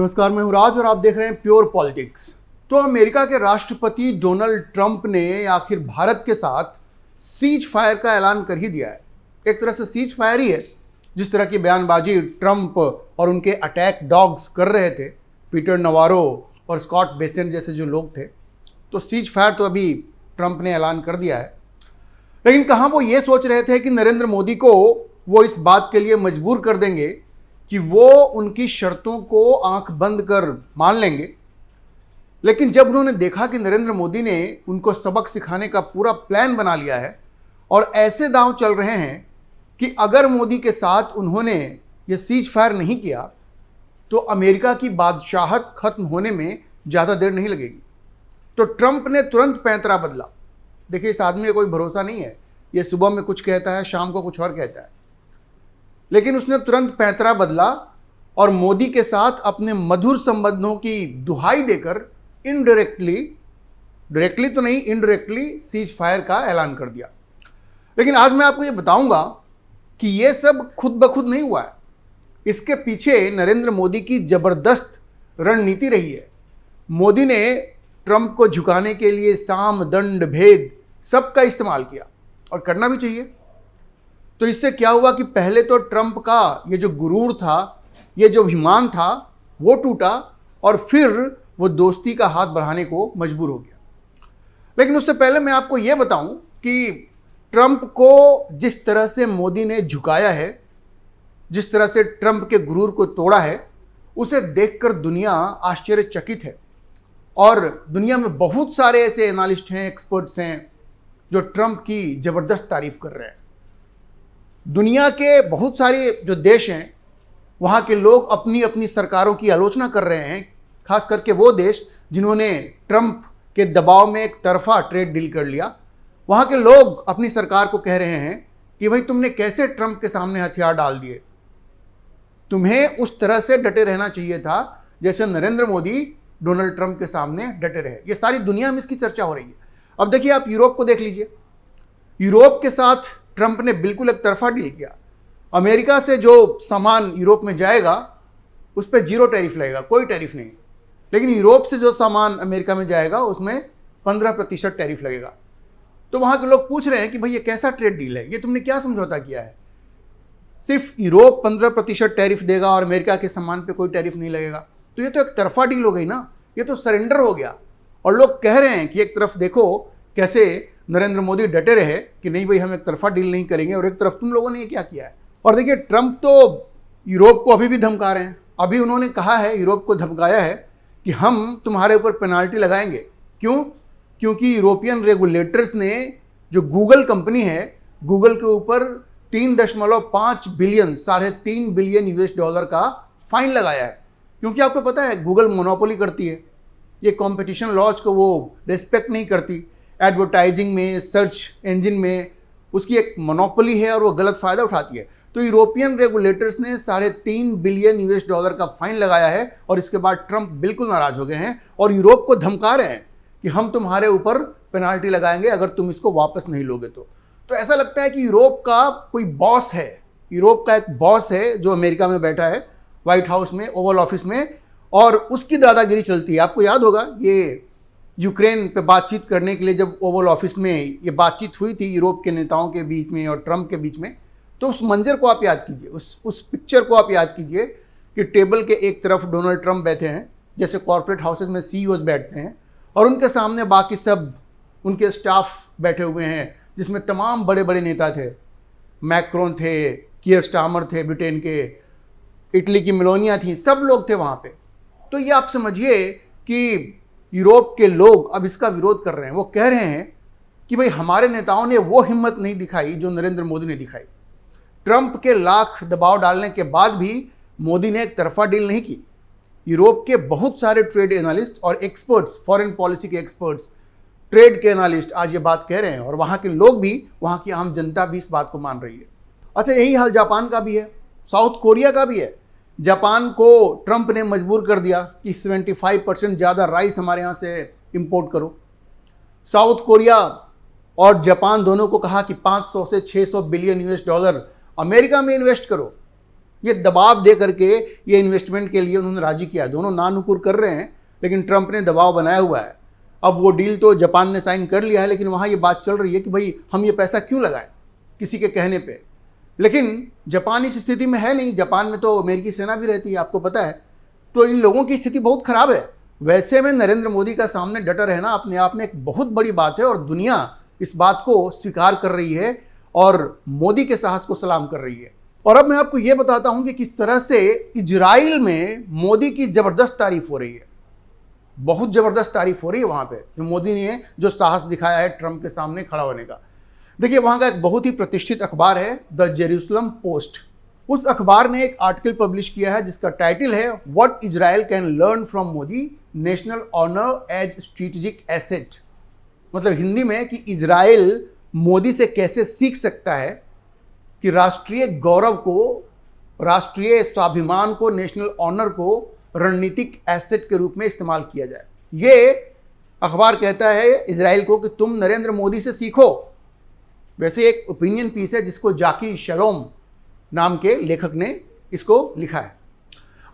नमस्कार, मैं हूं राज और आप देख रहे हैं प्योर पॉलिटिक्स। तो अमेरिका के राष्ट्रपति डोनाल्ड ट्रंप ने आखिर भारत के साथ सीज फायर का ऐलान कर ही दिया है। एक तरह से सीज फायर ही है। जिस तरह की बयानबाजी ट्रंप और उनके अटैक डॉग्स कर रहे थे, पीटर नवारो और स्कॉट बेसेंट जैसे जो लोग थे, तो सीज फायर तो अभी ट्रंप ने ऐलान कर दिया है। लेकिन कहाँ वो ये सोच रहे थे कि नरेंद्र मोदी को वो इस बात के लिए मजबूर कर देंगे कि वो उनकी शर्तों को आंख बंद कर मान लेंगे। लेकिन जब उन्होंने देखा कि नरेंद्र मोदी ने उनको सबक सिखाने का पूरा प्लान बना लिया है और ऐसे दांव चल रहे हैं कि अगर मोदी के साथ उन्होंने ये सीज फायर नहीं किया तो अमेरिका की बादशाहत खत्म होने में ज़्यादा देर नहीं लगेगी। तो ट्रंप ने तुरंत पैंतरा बदला। देखिए, इस आदमी का कोई भरोसा नहीं है। ये सुबह में कुछ कहता है, शाम को कुछ और कहता है। लेकिन उसने तुरंत पैंतरा बदला और मोदी के साथ अपने मधुर संबंधों की दुहाई देकर डायरेक्टली तो नहीं, इनडायरेक्टली सीज फायर का ऐलान कर दिया। लेकिन आज मैं आपको ये बताऊंगा कि ये सब खुद ब खुद नहीं हुआ है। इसके पीछे नरेंद्र मोदी की जबरदस्त रणनीति रही है। मोदी ने ट्रंप को झुकाने के लिए साम दंड भेद सबका इस्तेमाल किया और करना भी चाहिए। तो इससे क्या हुआ कि पहले तो ट्रंप का ये जो गुरूर था, ये जो अभिमान था, वो टूटा और फिर वो दोस्ती का हाथ बढ़ाने को मजबूर हो गया। लेकिन उससे पहले मैं आपको ये बताऊं कि ट्रंप को जिस तरह से मोदी ने झुकाया है, जिस तरह से ट्रंप के गुरूर को तोड़ा है, उसे देखकर दुनिया आश्चर्यचकित है। और दुनिया में बहुत सारे ऐसे एनालिस्ट हैं, एक्सपर्ट्स हैं जो ट्रंप की ज़बरदस्त तारीफ कर रहे हैं। दुनिया के बहुत सारे जो देश हैं, वहाँ के लोग अपनी अपनी सरकारों की आलोचना कर रहे हैं, खास करके वो देश जिन्होंने ट्रंप के दबाव में एक तरफा ट्रेड डील कर लिया। वहाँ के लोग अपनी सरकार को कह रहे हैं कि भाई, तुमने कैसे ट्रंप के सामने हथियार डाल दिए। तुम्हें उस तरह से डटे रहना चाहिए था जैसे नरेंद्र मोदी डोनाल्ड ट्रंप के सामने डटे रहे। ये सारी दुनिया में इसकी चर्चा हो रही है। अब देखिए, आप यूरोप को देख लीजिए। यूरोप के साथ ट्रंप ने बिल्कुल एक तरफा डील किया। अमेरिका से जो सामान यूरोप में जाएगा उस पर 0 टैरिफ लगेगा, कोई टैरिफ नहीं। लेकिन यूरोप से जो सामान अमेरिका में जाएगा उसमें 15% टैरिफ लगेगा। तो वहाँ के लोग पूछ रहे हैं कि भाई, ये कैसा ट्रेड डील है, ये तुमने क्या समझौता किया है। सिर्फ यूरोप 15% टैरिफ देगा और अमेरिका के सामान पे कोई टैरिफ नहीं लगेगा। तो ये तो एक तरफा डील हो गई ना, ये तो सरेंडर हो गया। और लोग कह रहे हैं कि एक तरफ देखो कैसे नरेंद्र मोदी डटे रहे कि नहीं भाई, हम एक तरफा डील नहीं करेंगे, और एक तरफ तुम लोगों ने ये क्या किया है। और देखिए, ट्रंप तो यूरोप को अभी भी धमका रहे हैं। अभी उन्होंने कहा है, यूरोप को धमकाया है कि हम तुम्हारे ऊपर पेनाल्टी लगाएंगे। क्यों? क्योंकि यूरोपियन रेगुलेटर्स ने जो गूगल कंपनी है, गूगल के ऊपर 3.5 बिलियन, $3.5 बिलियन US का फाइन लगाया है। क्योंकि आपको पता है गूगल मोनोपोली करती है, ये कंपटीशन लॉज को वो रिस्पेक्ट नहीं करती। एडवर्टाइजिंग में, सर्च इंजन में उसकी एक मोनोपोली है और वो गलत फ़ायदा उठाती है। तो यूरोपियन रेगुलेटर्स ने $3.5 बिलियन US का फाइन लगाया है और इसके बाद ट्रंप बिल्कुल नाराज़ हो गए हैं और यूरोप को धमका रहे हैं कि हम तुम्हारे ऊपर पेनाल्टी लगाएंगे अगर तुम इसको वापस नहीं लोगे तो ऐसा लगता है कि यूरोप का कोई बॉस है, यूरोप का एक बॉस है जो अमेरिका में बैठा है, व्हाइट हाउस में, ओवल ऑफिस में, और उसकी दादागिरी चलती है। आपको याद होगा ये यूक्रेन पे बातचीत करने के लिए जब ओवल ऑफिस में ये बातचीत हुई थी यूरोप के नेताओं के बीच में और ट्रंप के बीच में, तो उस मंजर को आप याद कीजिए, उस पिक्चर को आप याद कीजिए कि टेबल के एक तरफ डोनाल्ड ट्रंप बैठे हैं, जैसे कॉर्पोरेट हाउसेज में CEOs बैठते हैं, और उनके सामने बाकी सब उनके स्टाफ बैठे हुए हैं, जिसमें तमाम बड़े बड़े नेता थे। मैक्रोन थे, कियर स्टार्मर थे ब्रिटेन के, इटली की मेलोनिया थी, सब लोग थे वहाँ पे। तो ये आप समझिए कि यूरोप के लोग अब इसका विरोध कर रहे हैं। वो कह रहे हैं कि भाई, हमारे नेताओं ने वो हिम्मत नहीं दिखाई जो नरेंद्र मोदी ने दिखाई। ट्रंप के लाख दबाव डालने के बाद भी मोदी ने एक तरफा डील नहीं की। यूरोप के बहुत सारे ट्रेड एनालिस्ट और एक्सपर्ट्स, फॉरेन पॉलिसी के एक्सपर्ट्स, ट्रेड के एनालिस्ट आज ये बात कह रहे हैं और वहाँ के लोग भी, वहाँ की आम जनता भी इस बात को मान रही है। अच्छा, यही हाल जापान का भी है, साउथ कोरिया का भी है। जापान को ट्रंप ने मजबूर कर दिया कि 75% ज़्यादा राइस हमारे यहाँ से इंपोर्ट करो। साउथ कोरिया और जापान दोनों को कहा कि 500 से 600 बिलियन US अमेरिका में इन्वेस्ट करो। ये दबाव दे करके ये इन्वेस्टमेंट के लिए उन्होंने राजी किया। दोनों नानुकुर कर रहे हैं, लेकिन ट्रंप ने दबाव बनाया हुआ है। अब वो डील तो जापान ने साइन कर लिया है, लेकिन वहाँ ये बात चल रही है कि भाई हम ये पैसा क्यों लगाएं किसी के कहने पे। लेकिन जापान इस स्थिति में है नहीं, जापान में तो अमेरिकी सेना भी रहती है, आपको पता है। तो इन लोगों की स्थिति बहुत खराब है। वैसे में नरेंद्र मोदी का सामने डटा रहना अपने आप में एक बहुत बड़ी बात है, और दुनिया इस बात को स्वीकार कर रही है और मोदी के साहस को सलाम कर रही है। और अब मैं आपको ये बताता हूं कि किस तरह से इजराइल में मोदी की जबरदस्त तारीफ हो रही है। बहुत जबरदस्त तारीफ हो रही है वहां पे, जो मोदी ने जो साहस दिखाया है ट्रंप के सामने खड़ा होने का। देखिए, वहां का एक बहुत ही प्रतिष्ठित अखबार है द जेरूसलम पोस्ट। उस अखबार ने एक आर्टिकल पब्लिश किया है जिसका टाइटल है what Israel can learn from Modi, national honour as strategic asset. मतलब हिंदी में कि इजराइल मोदी से कैसे सीख सकता है कि राष्ट्रीय गौरव को, राष्ट्रीय स्वाभिमान को, नेशनल ऑनर को रणनीतिक एसेट के रूप में इस्तेमाल किया जाए। ये अखबार कहता है इजराइल को कि तुम नरेंद्र मोदी से सीखो। वैसे एक ओपिनियन पीस है जिसको जाकी शलोम नाम के लेखक ने इसको लिखा है।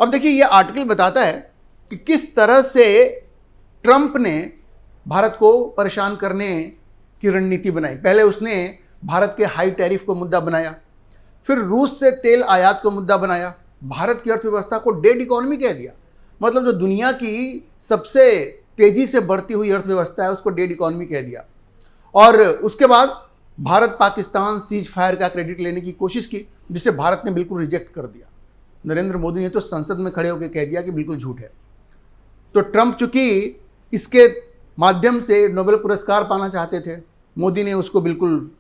अब देखिए, ये आर्टिकल बताता है कि किस तरह से ट्रंप ने भारत को परेशान करने की रणनीति बनाई। पहले उसने भारत के हाई टैरिफ को मुद्दा बनाया, फिर रूस से तेल आयात को मुद्दा बनाया, भारत की अर्थव्यवस्था को डेड इकोनॉमी कह दिया। मतलब जो दुनिया की सबसे तेजी से बढ़ती हुई अर्थव्यवस्था है उसको डेड इकोनॉमी कह दिया। और उसके बाद भारत पाकिस्तान सीज फायर का क्रेडिट लेने की कोशिश की, जिसे भारत ने बिल्कुल रिजेक्ट कर दिया। नरेंद्र मोदी ने तो संसद में खड़े होकर कह दिया कि बिल्कुल झूठ है। तो ट्रंप चूंकि इसके माध्यम से नोबेल पुरस्कार पाना चाहते थे, मोदी ने उसको बिल्कुल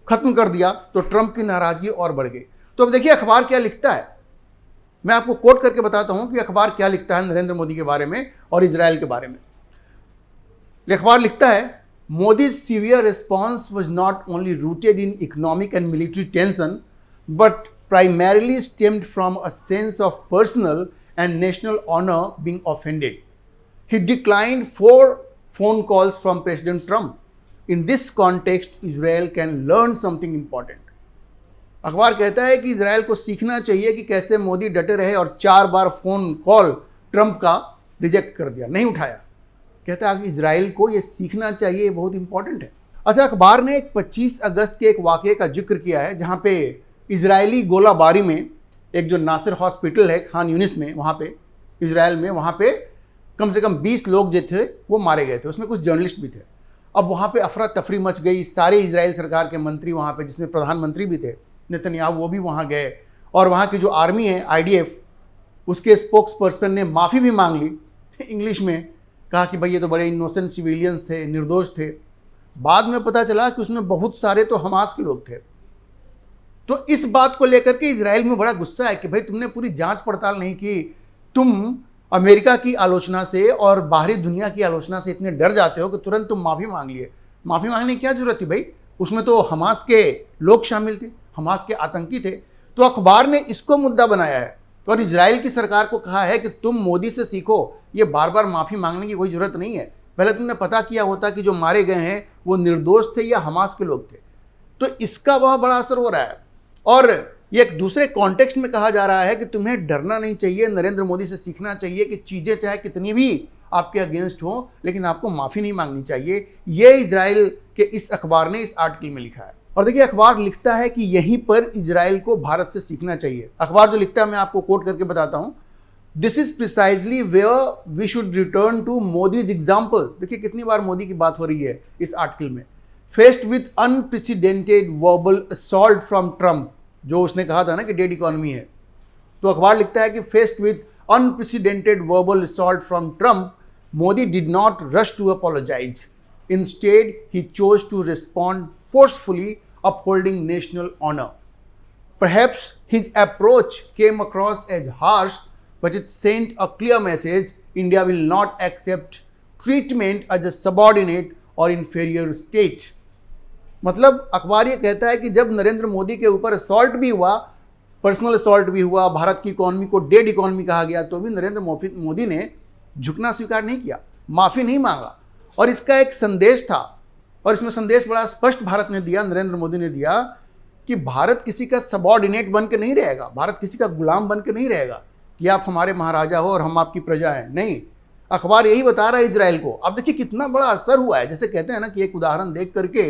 खत्म कर दिया, तो ट्रंप की नाराजगी और बढ़ गई। तो अब देखिए अखबार क्या लिखता है। मैं आपको कोट करके बताता हूं कि अखबार क्या लिखता है नरेंद्र मोदी के बारे में और इजराइल के बारे में। अखबार लिखता है, Modi's severe response was not only rooted in economic and military tension, but primarily stemmed from a sense of personal and national honor being offended. He declined 4 phone calls from President Trump. In this context, Israel can learn something important. अखबार कहता है कि Israel को सीखना चाहिए कि कैसे मोदी डटे रहे और 4 बार फोन कॉल ट्रंप का रिजेक्ट कर दिया, नहीं उठाया। कहता है कि इजराइल को ये सीखना चाहिए, बहुत इंपॉर्टेंट है। अच्छा, अखबार ने 25 अगस्त के एक वाक़ये का जिक्र किया है जहाँ पे इजरायली गोलाबारी में एक जो नासिर हॉस्पिटल है खान यूनिस में, वहाँ पे इजराइल में, वहाँ पे कम से कम 20 लोग जो थे वो मारे गए थे, उसमें कुछ जर्नलिस्ट भी थे। अब वहाँ पे अफरा तफरी मच गई, सारे इजराइल सरकार के मंत्री वहाँ पे, जिसमें प्रधानमंत्री भी थे नेतन्याहू, वो भी वहाँ गए। और वहाँ की जो आर्मी है IDF, उसके स्पोक्स पर्सन ने माफ़ी भी मांग ली इंग्लिश में, कहा कि भाई ये तो बड़े इनोसेंट सिविलियंस थे, निर्दोष थे। बाद में पता चला कि उसमें बहुत सारे तो हमास के लोग थे। तो इस बात को लेकर के इजराइल में बड़ा गुस्सा है कि भाई तुमने पूरी जांच पड़ताल नहीं की, तुम अमेरिका की आलोचना से और बाहरी दुनिया की आलोचना से इतने डर जाते हो कि तुरंत तुम माफ़ी मांग लिए। माफ़ी मांगने की क्या जरूरत थी भाई, उसमें तो हमास के लोग शामिल थे, हमास के आतंकी थे। तो अखबार ने इसको मुद्दा बनाया है और इजराइल की सरकार को कहा है कि तुम मोदी से सीखो, ये बार बार माफ़ी मांगने की कोई ज़रूरत नहीं है। पहले तुमने पता किया होता कि जो मारे गए हैं वो निर्दोष थे या हमास के लोग थे। तो इसका वह बड़ा असर हो रहा है। और ये एक दूसरे कॉन्टेक्स्ट में कहा जा रहा है कि तुम्हें डरना नहीं चाहिए, नरेंद्र मोदी से सीखना चाहिए कि चीज़ें चाहे कितनी भी आपके अगेंस्ट हो, लेकिन आपको माफ़ी नहीं मांगनी चाहिए। ये इजराइल के इस अखबार ने इस आर्टिकल में लिखा है। और देखिए, अखबार लिखता है कि यहीं पर इजराइल को भारत से सीखना चाहिए। अखबार जो लिखता है मैं आपको कोट करके बताता हूँ, this is precisely where we should return to Modi's example. देखिए कितनी बार मोदी की बात हो रही है इस आर्टिकल में। Faced with unprecedented verbal assault from Trump, जो उसने कहा था ना कि डेड इकोनॉमी है। तो अखबार लिखता है कि faced with unprecedented verbal assault from Trump, Modi did not rush to apologise. Instead, he chose to respond forcefully, upholding national honor. Perhaps his approach came across as harsh, but it sent a clear message: India will not accept treatment as a subordinate or inferior state. मतलब अखबार ये कहता है कि जब नरेंद्र मोदी के ऊपर assault भी हुआ, पर्सनल असॉल्ट भी हुआ, भारत की इकोनॉमी को डेड इकोनॉमी कहा गया, तो भी नरेंद्र मोदी ने झुकना स्वीकार नहीं किया, माफ़ी नहीं मांगा। और इसका एक संदेश था, और इसमें संदेश बड़ा स्पष्ट भारत ने दिया, नरेंद्र मोदी ने दिया कि भारत किसी का सबऑर्डिनेट बन के नहीं रहेगा, भारत किसी का गुलाम बन के नहीं रहेगा कि आप हमारे महाराजा हो और हम आपकी प्रजा हैं। नहीं, अखबार यही बता रहा है इजराइल को। अब देखिए कितना बड़ा असर हुआ है। जैसे कहते हैं ना कि एक उदाहरण देख करके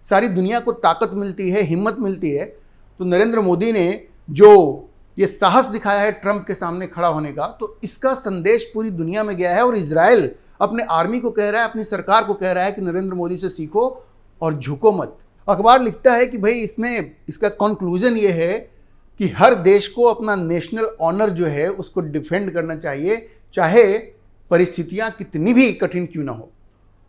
सारी दुनिया को ताकत मिलती है, हिम्मत मिलती है। तो नरेंद्र मोदी ने जो ये साहस दिखाया है ट्रंप के सामने खड़ा होने का, तो इसका संदेश पूरी दुनिया में गया है। और इजराइल अपने आर्मी को कह रहा है, अपनी सरकार को कह रहा है कि नरेंद्र मोदी से सीखो और झुको मत। अखबार लिखता है कि भाई इसमें इसका कंक्लूजन ये है कि हर देश को अपना नेशनल ऑनर जो है उसको डिफेंड करना चाहिए, चाहे परिस्थितियां कितनी भी कठिन क्यों ना हो।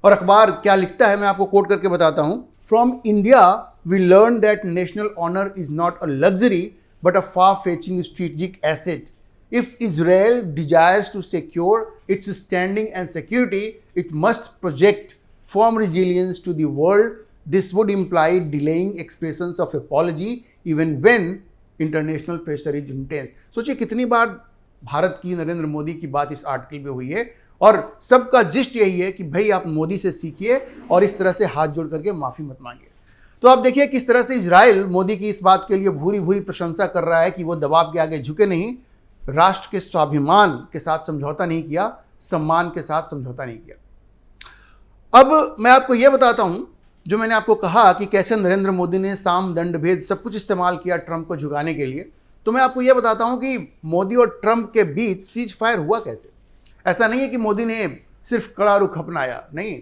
और अखबार क्या लिखता है मैं आपको कोट करके बताता हूं। From India we learn that national honour is not a luxury but a far-fetching strategic asset. If Israel desires to secure its standing and security, it must project firm resilience to the world. This would imply delaying expressions of apology even when international pressure is intense. सोचिए कितनी बार भारत की, नरेंद्र मोदी की बात इस article में हुई है और सबका जिस्ट यही है कि भाई आप मोदी से सीखिए और इस तरह से हाथ जोड़ करके माफी मत मांगिए। तो आप देखिए किस तरह से इजराइल मोदी की इस बात के लिए भूरी भूरी प्रशंसा कर रहा है कि वो दबाव के आगे झुके नहीं, राष्ट्र के स्वाभिमान के साथ समझौता नहीं किया, सम्मान के साथ समझौता नहीं किया। अब मैं आपको यह बताता हूं, जो मैंने आपको कहा कि कैसे नरेंद्र मोदी ने साम दंड भेद सब कुछ इस्तेमाल किया ट्रंप को झुकाने के लिए। तो मैं आपको यह बताता हूं कि मोदी और ट्रंप के बीच सीज फायर हुआ कैसे। ऐसा नहीं है कि मोदी ने सिर्फ कड़ा रुख अपनाया, नहीं,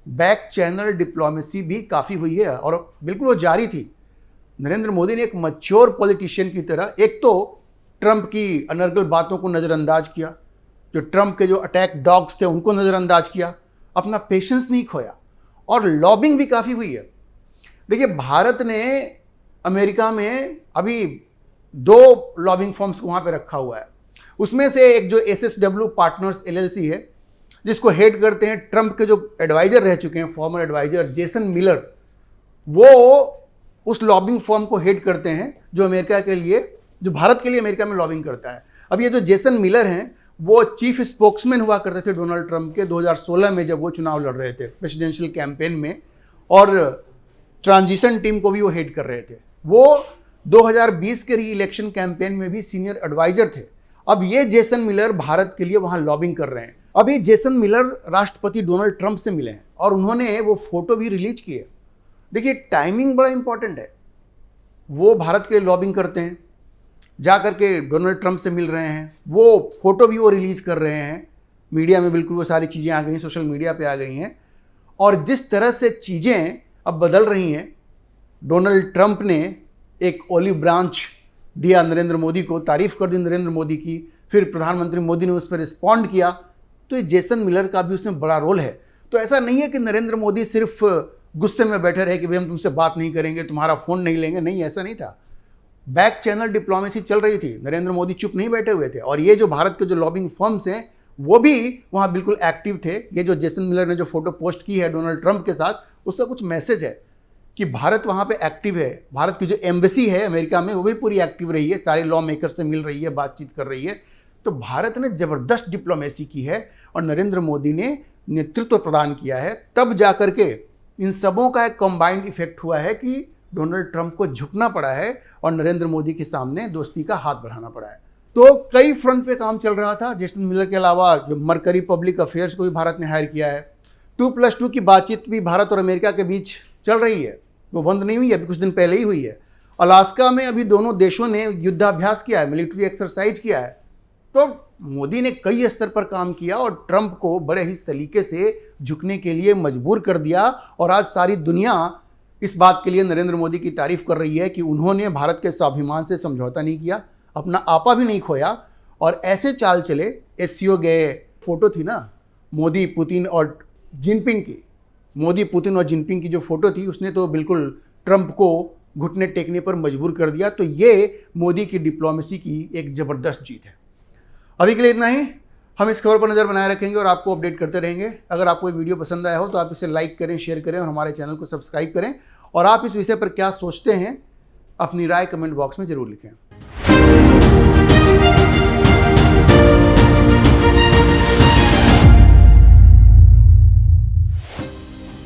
बैक चैनल डिप्लोमेसी भी काफ़ी हुई है और बिल्कुल वो जारी थी। नरेंद्र मोदी ने एक मैच्योर पॉलिटिशियन की तरह एक तो ट्रंप की अनर्गल बातों को नज़रअंदाज किया, जो ट्रंप के जो अटैक डॉग्स थे उनको नज़रअंदाज किया, अपना पेशेंस नहीं खोया, और लॉबिंग भी काफ़ी हुई है। देखिए भारत ने अमेरिका में अभी 2 लॉबिंग फर्म्स को वहाँ पे रखा हुआ है। उसमें से एक जो SSW पार्टनर्स LLC है, जिसको हेड करते हैं ट्रंप के जो एडवाइजर रह चुके हैं, फॉर्मर एडवाइजर जेसन मिलर, वो उस लॉबिंग फर्म को हेड करते हैं जो अमेरिका के लिए, जो भारत के लिए अमेरिका में लॉबिंग करता है। अब ये जो जेसन मिलर हैं वो चीफ स्पोक्समैन हुआ करते थे डोनाल्ड ट्रंप के 2016 में जब वो चुनाव लड़ रहे थे प्रेसिडेंशियल कैंपेन में, और ट्रांजिशन टीम को भी वो हेड कर रहे थे। वो 2020 के री इलेक्शन कैंपेन में भी सीनियर एडवाइजर थे। अब ये जेसन मिलर भारत के लिए वहाँ लॉबिंग कर रहे हैं। अभी जेसन मिलर राष्ट्रपति डोनाल्ड ट्रंप से मिले हैं और उन्होंने वो फोटो भी रिलीज की है। देखिए टाइमिंग बड़ा इंपॉर्टेंट है। वो भारत के लिए लॉबिंग करते हैं, जा करके डोनाल्ड ट्रंप से मिल रहे हैं, वो फोटो भी वो रिलीज कर रहे हैं, मीडिया में बिल्कुल वो सारी चीज़ें आ गई हैं, सोशल मीडिया पे आ गई हैं। और जिस तरह से चीज़ें अब बदल रही हैं, डोनाल्ड ट्रंप ने एक ओलिव ब्रांच दिया नरेंद्र मोदी को, तारीफ कर दी नरेंद्र मोदी की, फिर प्रधानमंत्री मोदी ने उस पर रिस्पॉन्ड किया। तो ये जेसन मिलर का भी उसमें बड़ा रोल है। तो ऐसा नहीं है कि नरेंद्र मोदी सिर्फ गुस्से में बैठे रहे कि भाई हम तुमसे बात नहीं करेंगे, तुम्हारा फ़ोन नहीं लेंगे, नहीं, ऐसा नहीं था। बैक चैनल डिप्लोमेसी चल रही थी, नरेंद्र मोदी चुप नहीं बैठे हुए थे। और ये जो भारत के जो लॉबिंग फर्म्स हैं वो भी वहाँ बिल्कुल एक्टिव थे। ये जो जेसन मिलर ने जो फोटो पोस्ट की है डोनाल्ड ट्रंप के साथ, उसका कुछ मैसेज है कि भारत वहाँ पे एक्टिव है। भारत की जो एम्बेसी है अमेरिका में वो भी पूरी एक्टिव रही है, सारे लॉ मेकर से मिल रही है, बातचीत कर रही है। तो भारत ने ज़बरदस्त डिप्लोमेसी की है और नरेंद्र मोदी ने नेतृत्व प्रदान किया है। तब जाकर के इन सबों का एक कंबाइंड इफेक्ट हुआ है कि डोनाल्ड ट्रंप को झुकना पड़ा है और नरेंद्र मोदी के सामने दोस्ती का हाथ बढ़ाना पड़ा है। तो कई फ्रंट पे काम चल रहा था। जेसन मिलर के अलावा जो मरकरी पब्लिक अफेयर्स को भी भारत ने हायर किया है। 2+2 की बातचीत भी भारत और अमेरिका के बीच चल रही है, वो बंद नहीं हुई है, अभी कुछ दिन पहले ही हुई है। अलास्का में अभी दोनों देशों ने युद्धाभ्यास किया है, मिलिट्री एक्सरसाइज किया है। तो मोदी ने कई स्तर पर काम किया और ट्रंप को बड़े ही सलीके से झुकने के लिए मजबूर कर दिया। और आज सारी दुनिया इस बात के लिए नरेंद्र मोदी की तारीफ कर रही है कि उन्होंने भारत के स्वाभिमान से समझौता नहीं किया, अपना आपा भी नहीं खोया और ऐसे चाल चले। SCO गए, फोटो थी ना मोदी, पुतिन और जिनपिंग की, मोदी, पुतिन और जिनपिंग की जो फोटो थी, उसने तो बिल्कुल ट्रंप को घुटने टेकने पर मजबूर कर दिया। तो ये मोदी की डिप्लोमेसी की एक ज़बरदस्त जीत है। अभी के लिए इतना ही। हम इस खबर पर नज़र बनाए रखेंगे और आपको अपडेट करते रहेंगे। अगर आपको ये वीडियो पसंद आया हो तो आप इसे लाइक करें, शेयर करें और हमारे चैनल को सब्सक्राइब करें। और आप इस विषय पर क्या सोचते हैं अपनी राय कमेंट बॉक्स में ज़रूर लिखें।